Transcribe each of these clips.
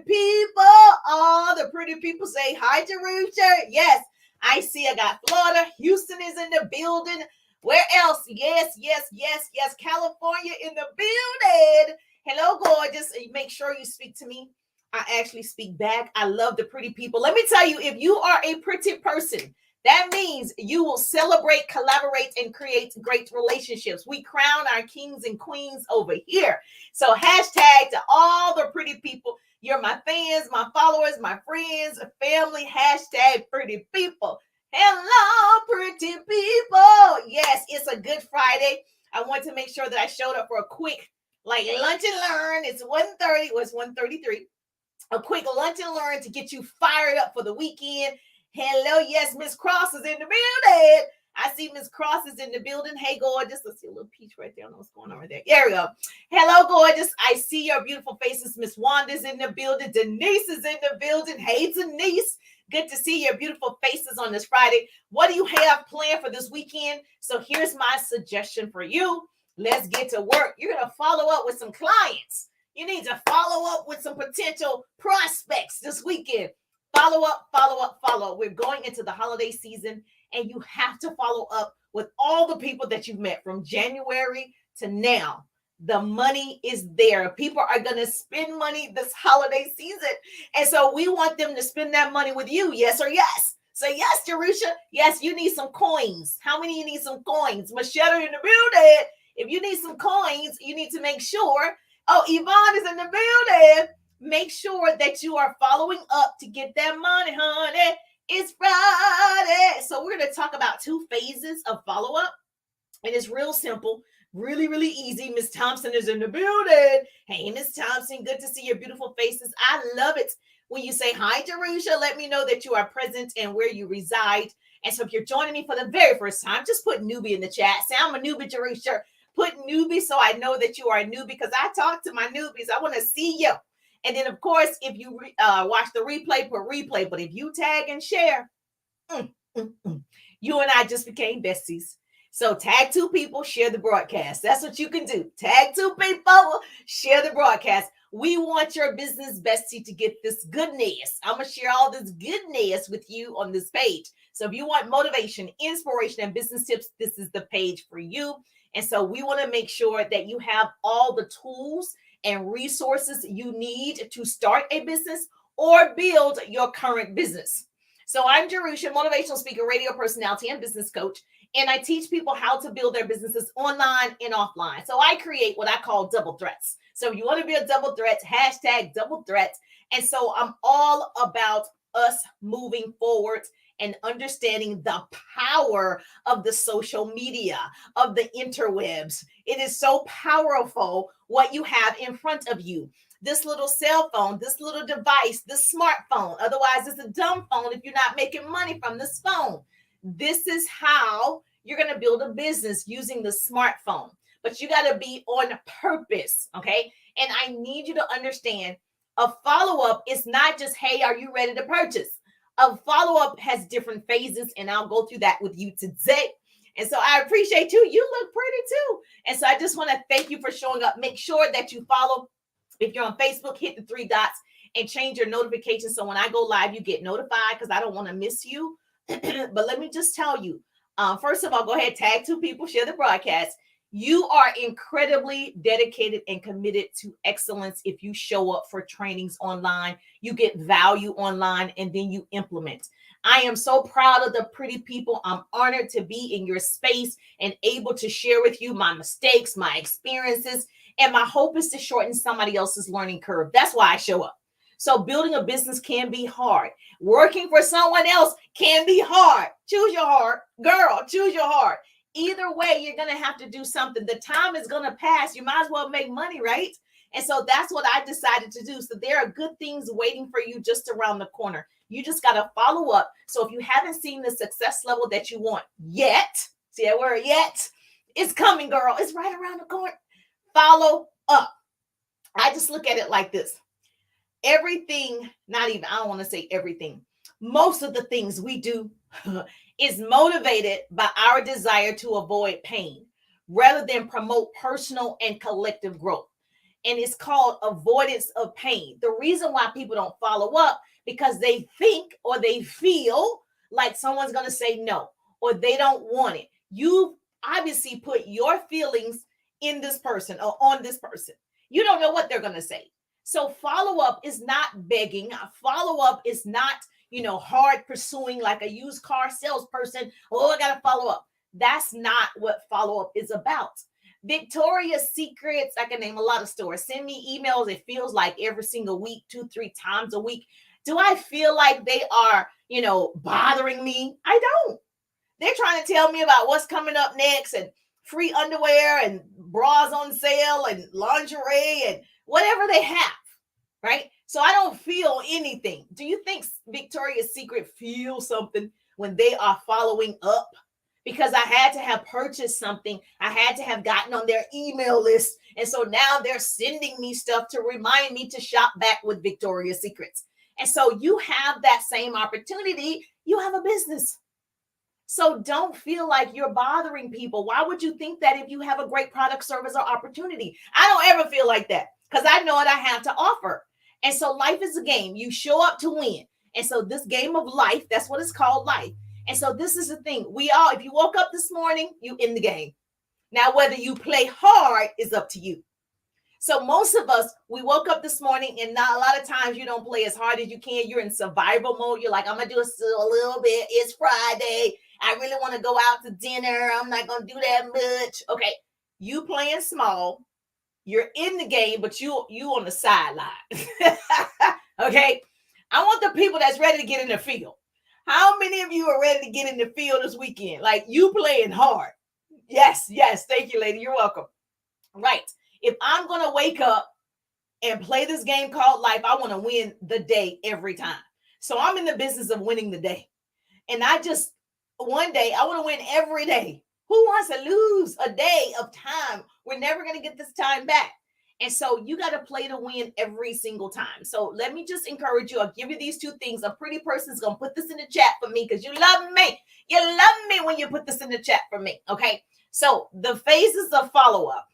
people. All the pretty people say hi to Rooster. Yes, I see. I got Florida. Houston is in the building. Where else? Yes, yes, yes, yes. California in the building. Hello, gorgeous. Make sure you speak to me. I actually speak back. I love the pretty people. Let me tell you, if you are a pretty person, that means you will celebrate, collaborate, and create great relationships. We crown our kings and queens over here. So hashtag to all the pretty people. You're my fans, my followers, my friends, family. Hashtag pretty people. Hello, pretty people. Yes, it's a good Friday. I want to make sure that I showed up for a quick lunch and learn. It's 1:30. It was 1:33. A quick lunch and learn to get you fired up for the weekend. Hello, yes, Miss Cross is in the building. I see Miss Cross is in the building. Hey, gorgeous. Let's see a little peach right there. I don't know what's going on right there. There we go. Hello, gorgeous. I see your beautiful faces. Miss Wanda's in the building. Denise is in the building. Hey, Denise. Good to see your beautiful faces on this Friday. What do you have planned for this weekend? So here's my suggestion for you. Let's get to work. You're going to follow up with some clients. You need to follow up with some potential prospects this weekend. Follow up, follow up, follow up. We're going into the holiday season, and you have to follow up with all the people that you've met from January to now. The money is there. People are going to spend money this holiday season. And so we want them to spend that money with you. Yes or yes? So yes, Jerusha. Yes, you need some coins. How many of you need some coins? Machete in the building. If you need some coins, you need to make sure. Oh, Yvonne is in the building. Make sure that you are following up to get that money, honey. It's Friday. So we're going to talk about 2 phases of follow-up. And it's real simple, really, really easy. Miss Thompson is in the building. Hey, Miss Thompson, good to see your beautiful faces. I love it when you say hi, Jerusha. Let me know that you are present and where you reside. And so if you're joining me for the very first time, just put newbie in the chat. Say, I'm a newbie, Jerusha. Put newbie so I know that you are a newbie because I talk to my newbies. I want to see you. And then, of course, if you watch the replay, put replay. But if you tag and share, you and I just became besties. So tag 2 people, share the broadcast. That's what you can do. Tag 2 people, share the broadcast. We want your business bestie to get this goodness. I'm going to share all this goodness with you on this page. So if you want motivation, inspiration, and business tips, this is the page for you. And so we want to make sure that you have all the tools and resources you need to start a business or build your current business. So I'm Jerusha, motivational speaker, radio personality, and business coach. And I teach people how to build their businesses online and offline. So I create what I call double threats. So if you want to be a double threat, hashtag double threat. And so I'm all about us moving forward and understanding the power of the social media, of the interwebs. It is so powerful what you have in front of you. This little cell phone, this little device, this smartphone. Otherwise, it's a dumb phone if you're not making money from this phone. This is how you're going to build a business using the smartphone. But you got to be on purpose, okay? And I need you to understand a follow-up is not just, hey, are you ready to purchase? A follow-up has different phases, and I'll go through that with you today. And so I appreciate you. You look pretty too. And so I just want to thank you for showing up. Make sure that you follow. If you're on Facebook, hit the 3 dots and change your notifications. So when I go live, you get notified because I don't want to miss you. But let me just tell you, first of all, go ahead, tag 2 people, share the broadcast. You are incredibly dedicated and committed to excellence if you show up for trainings online. You get value online, and then you implement. I am so proud of the pretty people. I'm honored to be in your space and able to share with you my mistakes, my experiences, and my hope is to shorten somebody else's learning curve. That's why I show up. So building a business can be hard. Working for someone else can be hard. Choose your heart. Girl, choose your heart. Either way, you're going to have to do something. The time is going to pass. You might as well make money, right? And so that's what I decided to do. So there are good things waiting for you just around the corner. You just got to follow up. So if you haven't seen the success level that you want yet, see that word yet? It's coming, girl. It's right around the corner. Follow up. I just look at it like this. Everything, not even, I don't want to say everything. Most of the things we do is motivated by our desire to avoid pain rather than promote personal and collective growth. And it's called avoidance of pain. The reason why people don't follow up, because they think or they feel like someone's going to say no, or they don't want it. You obviously put your feelings in this person or on this person. You don't know what they're going to say. So follow up is not begging. Follow up is not, hard pursuing like a used car salesperson. Oh, I got to follow up. That's not what follow up is about. Victoria's Secrets, I can name a lot of stores. Send me emails. It feels like every single week, 2-3 times a week. Do I feel like they are, bothering me? I don't. They're trying to tell me about what's coming up next and free underwear and bras on sale and lingerie and whatever they have, right? So I don't feel anything. Do you think Victoria's Secret feels something when they are following up? Because I had to have purchased something. I had to have gotten on their email list. And so now they're sending me stuff to remind me to shop back with Victoria's Secrets. And so you have that same opportunity. You have a business. So don't feel like you're bothering people. Why would you think that if you have a great product, service, or opportunity? I don't ever feel like that because I know what I have to offer. And so life is a game. You show up to win. And so this game of life, that's what it's called, life. And so this is the thing. If you woke up this morning, you in the game. Now, whether you play hard is up to you. So most of us, we woke up this morning and not a lot of times you don't play as hard as you can. You're in survival mode. You're like, I'm going to do a little bit. It's Friday. I really want to go out to dinner. I'm not going to do that much. Okay. You playing small. You're in the game, but you on the sideline. Okay. I want the people that's ready to get in the field. How many of you are ready to get in the field this weekend? Like you playing hard. Yes. Thank you, lady. You're welcome. Right. If I'm going to wake up and play this game called life, I want to win the day every time. So I'm in the business of winning the day. And one day, I want to win every day. Who wants to lose a day of time? We're never going to get this time back. And so you got to play to win every single time. So let me just encourage you. I'll give you these two things. A pretty person is going to put this in the chat for me because you love me. You love me when you put this in the chat for me. Okay. So the phases of follow-up.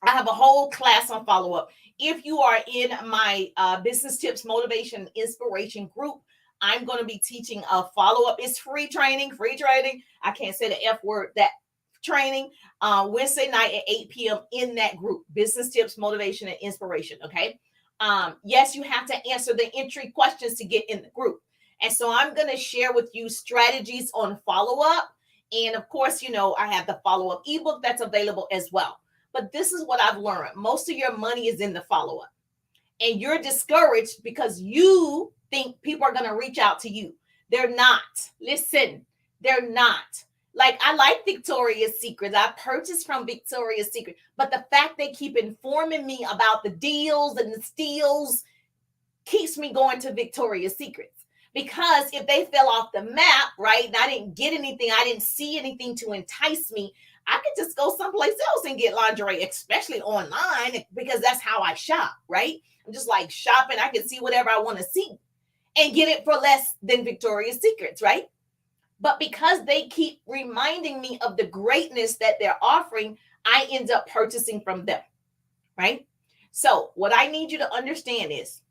I have a whole class on follow-up. If you are in my business tips, motivation, inspiration group, I'm going to be teaching a follow-up. It's free training. I can't say the F word, that training Wednesday night at 8 p.m. in that group, business tips, motivation, and inspiration. Okay. Yes, you have to answer the entry questions to get in the group. And so I'm going to share with you strategies on follow-up. And of course, I have the follow-up ebook that's available as well. But this is what I've learned. Most of your money is in the follow-up. And you're discouraged because you think people are going to reach out to you. They're not. Listen, they're not. Like, I like Victoria's Secret. I purchased from Victoria's Secret. But the fact they keep informing me about the deals and the steals keeps me going to Victoria's Secrets. Because if they fell off the map, right, and I didn't get anything, I didn't see anything to entice me, I could just go someplace else and get lingerie, especially online, because that's how I shop, right? I'm just like shopping. I can see whatever I want to see and get it for less than Victoria's Secrets, right? But because they keep reminding me of the greatness that they're offering, I end up purchasing from them, right? So what I need you to understand is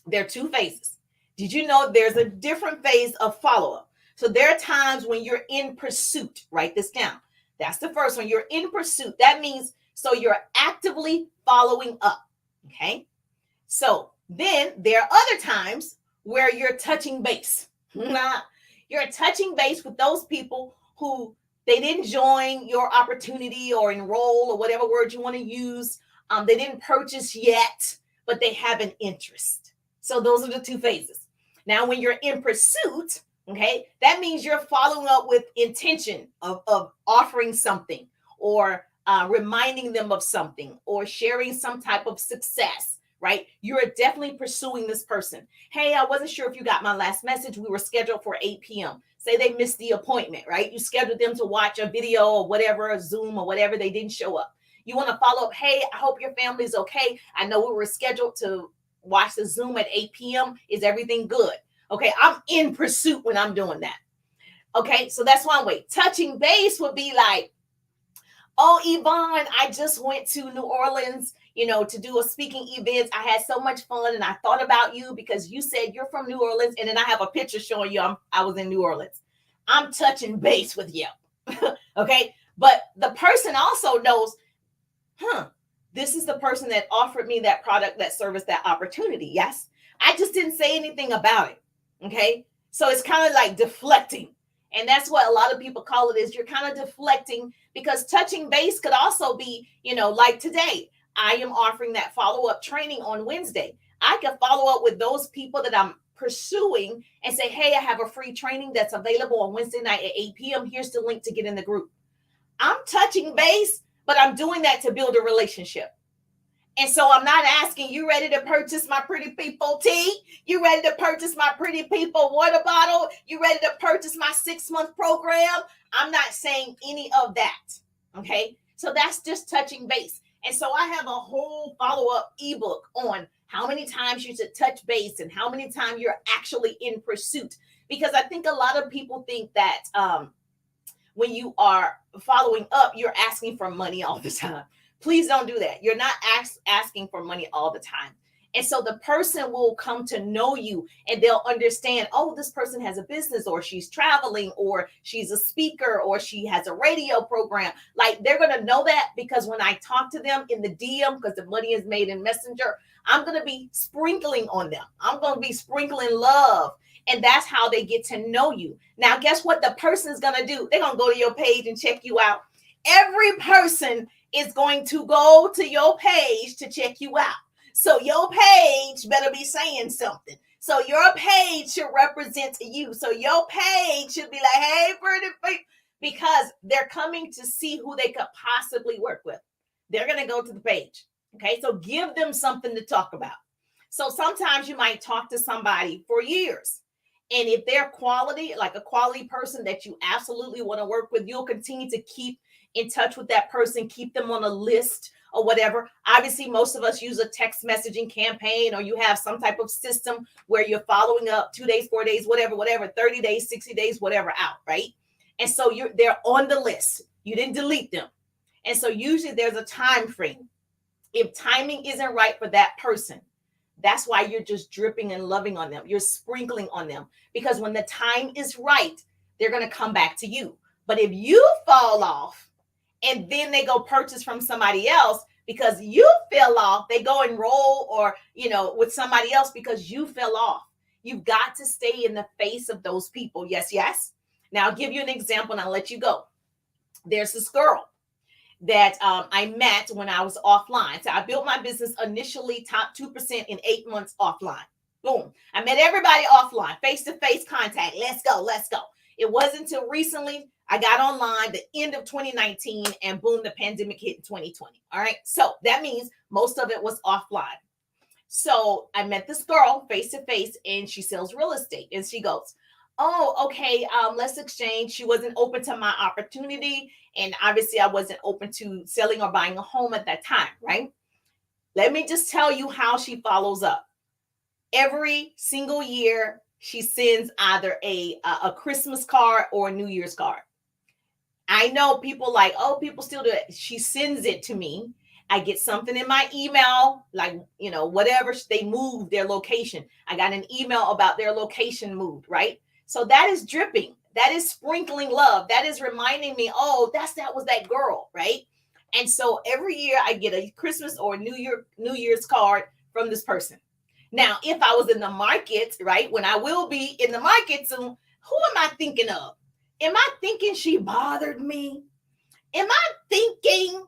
there are two phases. Did you know there's a different phase of follow-up? So there are times when you're in pursuit. Write this down. That's the first one. You're in pursuit. That means so you're actively following up. Okay. So then there are other times where you're touching base. You're touching base with those people who they didn't join your opportunity or enroll or whatever word you want to use. They didn't purchase yet, but they have an interest. So those are the two phases. Now, when you're in pursuit, okay, that means you're following up with intention of offering something or reminding them of something or sharing some type of success, right? You're definitely pursuing this person. Hey, I wasn't sure if you got my last message. We were scheduled for 8 p.m. Say they missed the appointment, right? You scheduled them to watch a video or whatever, a Zoom or whatever. They didn't show up. You want to follow up. Hey, I hope your family's okay. I know we were scheduled to watch the Zoom at 8 p.m. Is everything good? Okay, I'm in pursuit when I'm doing that. Okay, so that's one way. Touching base would be like, Oh, Yvonne, I just went to New Orleans, to do a speaking event. I had so much fun and I thought about you because you said you're from New Orleans. And then I have a picture showing you I was in New Orleans. I'm touching base with you. Okay. But the person also knows, this is the person that offered me that product, that service, that opportunity. Yes. I just didn't say anything about it. Okay. So it's kind of like deflecting. And that's what a lot of people call it, is you're kind of deflecting, because touching base could also be, like today, I am offering that follow-up training on Wednesday. I could follow up with those people that I'm pursuing and say, hey, I have a free training that's available on Wednesday night at 8 p.m. Here's the link to get in the group. I'm touching base, but I'm doing that to build a relationship. And so I'm not asking, you ready to purchase my Pretty People tea? You ready to purchase my Pretty People water bottle? You ready to purchase my 6-month program? I'm not saying any of that. Okay. So that's just touching base. And so I have a whole follow-up ebook on how many times you should touch base and how many times you're actually in pursuit. Because I think a lot of people think that when you are following up, you're asking for money all the time. Please don't do that. You're not asking for money all the time. And so the person will come to know you and they'll understand, oh, this person has a business, or she's traveling, or she's a speaker, or she has a radio program. Like, they're going to know that, because when I talk to them in the DM, because the money is made in Messenger, I'm going to be sprinkling on them. I'm going to be sprinkling love. And that's how they get to know you. Now, guess what the person is going to do? They're going to go to your page and check you out. Every person is going to go to your page to check you out. So your page better be saying something. So your page should represent you. So your page should be like, hey, pretty people, because they're coming to see who they could possibly work with. They're going to go to the page. Okay. So give them something to talk about. So sometimes you might talk to somebody for years. And if they're quality, like a quality person that you absolutely want to work with, you'll continue to keep in touch with that person, keep them on a list or whatever. Obviously, most of us use a text messaging campaign, or you have some type of system where you're following up 2 days, 4 days, whatever, 30 days, 60 days, whatever out, right? And so they're on the list. You didn't delete them. And so usually there's a time frame. If timing isn't right for that person, that's why you're just dripping and loving on them. You're sprinkling on them, because when the time is right, they're going to come back to you. But if you fall off, and then they go purchase from somebody else because you fell off, they go enroll or, with somebody else because you fell off. You've got to stay in the face of those people. Yes, yes. Now I'll give you an example and I'll let you go. There's this girl that I met when I was offline. So I built my business initially top 2% in 8 months offline. Boom. I met everybody offline, face-to-face contact. Let's go. It wasn't until recently I got online, the end of 2019, and boom, the pandemic hit in 2020. All right. So that means most of it was offline. So I met this girl face to face, and she sells real estate. And she goes, oh, okay, let's exchange. She wasn't open to my opportunity. And obviously I wasn't open to selling or buying a home at that time, right? Let me just tell you how she follows up. Every single year, she sends either a Christmas card or a New Year's card. I know people like, oh, people still do it. She sends it to me. I get something in my email, like, whatever, they moved their location. I got an email about their location moved, right? So that is dripping. That is sprinkling love. That is reminding me, oh, that was that girl, right? And so every year I get a Christmas or New Year's card from this person. Now, if I was in the market, right, when I will be in the market soon, who am I thinking of? Am I thinking she bothered me? Am I thinking,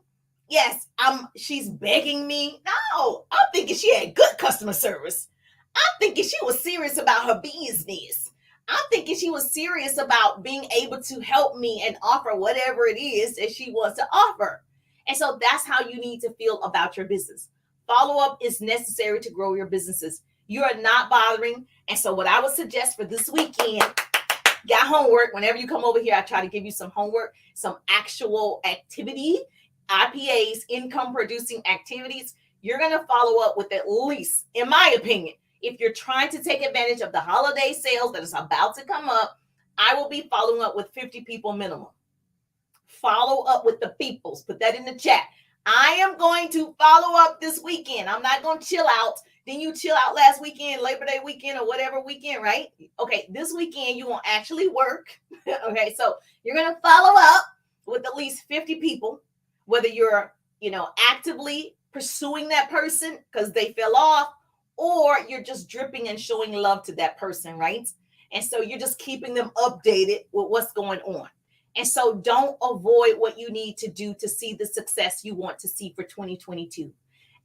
yes, she's begging me? No, I'm thinking she had good customer service. I'm thinking she was serious about her business. I'm thinking she was serious about being able to help me and offer whatever it is that she wants to offer. And so that's how you need to feel about your business. Follow-up is necessary to grow your businesses. You are not bothering. And so what I would suggest for this weekend, got homework. Whenever you come over here, I try to give you some homework, some actual activity, IPAs, income producing activities. You're going to follow up with at least, in my opinion, if you're trying to take advantage of the holiday sales that is about to come up, I will be following up with 50 people minimum. Follow up with the peoples. Put that in the chat. I am going to follow up this weekend. I'm not going to chill out. Then you chill out last weekend, Labor Day weekend, or whatever weekend, right? Okay, this weekend you won't actually work. Okay, so you're going to follow up with at least 50 people, whether you're, actively pursuing that person because they fell off, or you're just dripping and showing love to that person, right? And so you're just keeping them updated with what's going on. And so don't avoid what you need to do to see the success you want to see for 2022.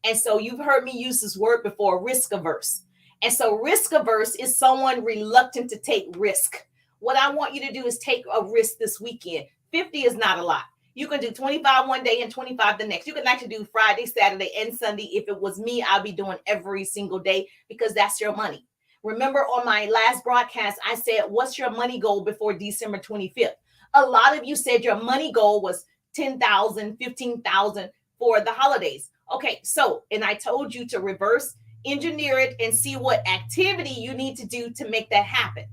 And so you've heard me use this word before, risk averse. And so risk averse is someone reluctant to take risk. What I want you to do is take a risk this weekend. 50 is not a lot. You can do 25 one day and 25 the next. You can actually do Friday, Saturday, and Sunday. If it was me, I'll be doing every single day because that's your money. Remember on my last broadcast, I said, what's your money goal before December 25th? A lot of you said your money goal was 10,000, 15,000 for the holidays. Okay, so, and I told you to reverse engineer it and see what activity you need to do to make that happen.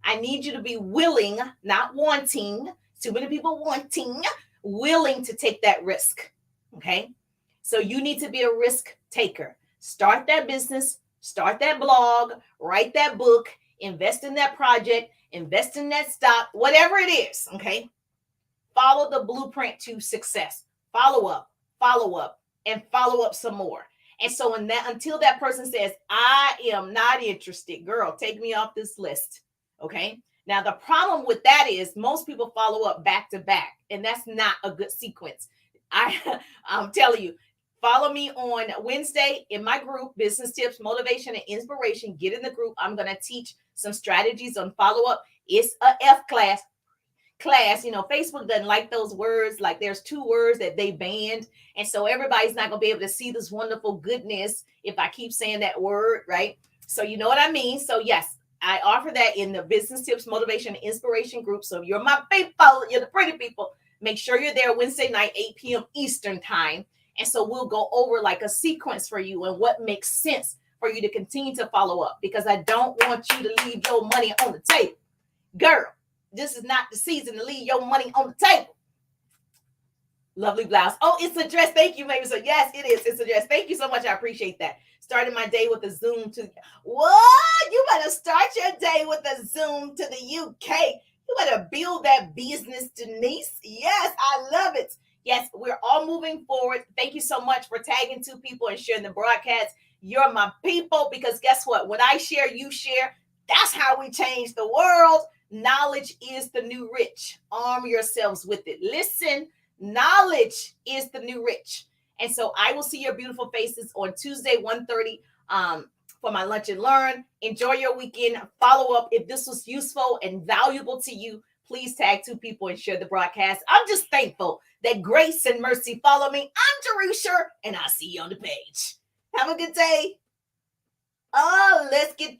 I need you to be willing, not wanting. Too many people wanting, willing to take that risk. Okay, so you need to be a risk taker. Start that business, start that blog, write that book, invest in that project, invest in that stock, whatever it is. Okay, follow the blueprint to success. Follow up, and follow up some more. And so until that person says, I am not interested, girl, take me off this list. Okay. Now, the problem with that is most people follow up back to back, and that's not a good sequence. I'm telling you, follow me on Wednesday in my group, Business Tips, Motivation, and Inspiration. Get in the group. I'm going to teach some strategies on follow up. It's a F class. Facebook doesn't like those words. Like there's 2 words that they banned. And so everybody's not going to be able to see this wonderful goodness if I keep saying that word, right? So you know what I mean? So yes, I offer that in the Business Tips, Motivation, and Inspiration group. So if you're my people, you're the pretty people, make sure you're there Wednesday night, 8 p.m. Eastern time. And so we'll go over like a sequence for you and what makes sense for you to continue to follow up, because I don't want you to leave your money on the table. Girl, this is not the season to leave your money on the table. Lovely blouse. Oh, it's a dress. Thank you, maybe. So yes, it is. It's a dress. Thank you so much. I appreciate that. Starting my day with a Zoom to what? You better start your day with a Zoom to the UK. You better build that business, Denise. Yes, I love it. Yes, we're all moving forward. Thank you so much for tagging 2 people and sharing the broadcast. You're my people, because guess what? When I share, you share. That's how we change the world. Knowledge is the new rich. Arm yourselves with it. Listen, knowledge is the new rich. And so I will see your beautiful faces on Tuesday, 1:30 for my Lunch and Learn. Enjoy your weekend. Follow up. If this was useful and valuable to you, please tag 2 people and share the broadcast. I'm just thankful that grace and mercy follow me. I'm Jerusha, and I'll see you on the page. Have a good day. Oh, let's get to